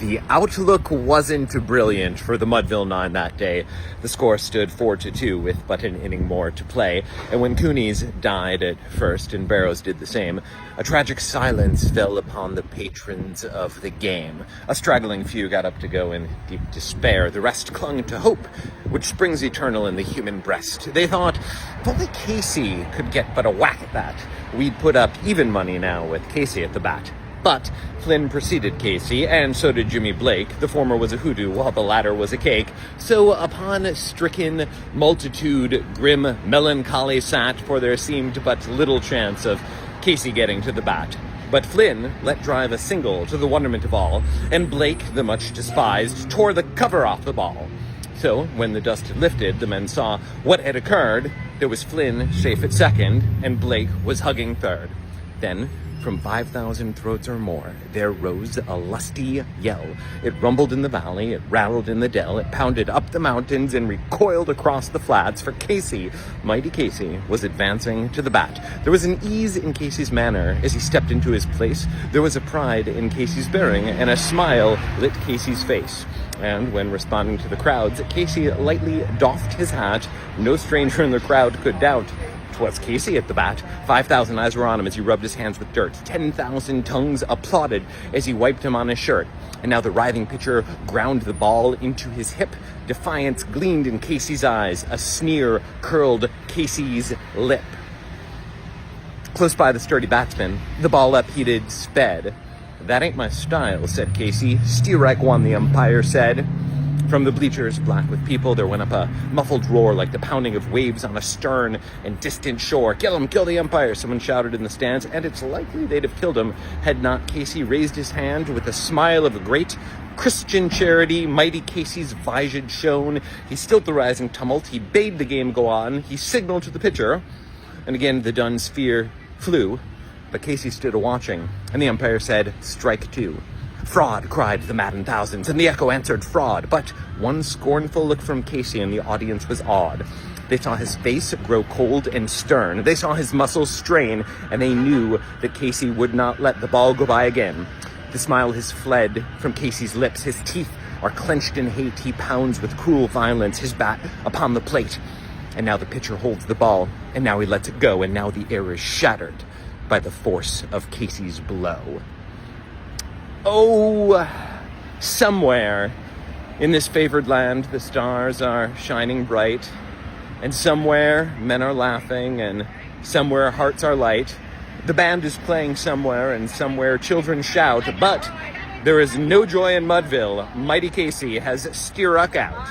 The outlook wasn't brilliant for the Mudville Nine that day. The score stood 4-2 with but an inning more to play, and when Cooney's died at first and Barrows did the same, a tragic silence fell upon the patrons of the game. A straggling few got up to go in deep despair. The rest clung to hope, which springs eternal in the human breast. They thought, if only Casey could get but a whack at that, we'd put up even money now with Casey at the bat. But Flynn preceded Casey, and so did Jimmy Blake. The former was a hoodoo, while the latter was a cake. So upon stricken multitude, grim melancholy sat, for there seemed but little chance of Casey getting to the bat. But Flynn let drive a single to the wonderment of all, and Blake, the much despised, tore the cover off the ball. So, when the dust had lifted, the men saw what had occurred. There was Flynn safe at second, and Blake was hugging third. Then, from 5,000 throats or more, there rose a lusty yell. It rumbled in the valley, it rattled in the dell, it pounded up the mountains and recoiled across the flats, for Casey, mighty Casey, was advancing to the bat. There was an ease in Casey's manner as he stepped into his place. There was a pride in Casey's bearing, and a smile lit Casey's face. And when responding to the crowds, Casey lightly doffed his hat. No stranger in the crowd could doubt 'twas Casey at the bat. 5,000 eyes were on him as he rubbed his hands with dirt. 10,000 tongues applauded as he wiped him on his shirt. And now the writhing pitcher ground the ball into his hip. Defiance gleamed in Casey's eyes. A sneer curled Casey's lip. Close by the sturdy batsman, the ball upheated sped. "That ain't my style," said Casey. "Strike one," the umpire said. From the bleachers, black with people, there went up a muffled roar like the pounding of waves on a stern and distant shore. "Kill him, kill the umpire," someone shouted in the stands, and it's likely they'd have killed him had not Casey raised his hand with a smile of great Christian charity. Mighty Casey's visage shone. He stilled the rising tumult. He bade the game go on. He signaled to the pitcher, and again the dun sphere flew. But Casey stood a-watching, and the umpire said, "Strike two." "Fraud," cried the maddened thousands, and the echo answered, "Fraud." But one scornful look from Casey, and the audience was awed. They saw his face grow cold and stern. They saw his muscles strain, and they knew that Casey would not let the ball go by again. The smile has fled from Casey's lips. His teeth are clenched in hate. He pounds with cruel violence, his bat upon the plate. And now the pitcher holds the ball, and now he lets it go, and now the air is shattered by the force of Casey's blow. Oh, somewhere in this favored land, the stars are shining bright, and somewhere men are laughing, and somewhere hearts are light. The band is playing somewhere, and somewhere children shout, but there is no joy in Mudville. Mighty Casey has struck out.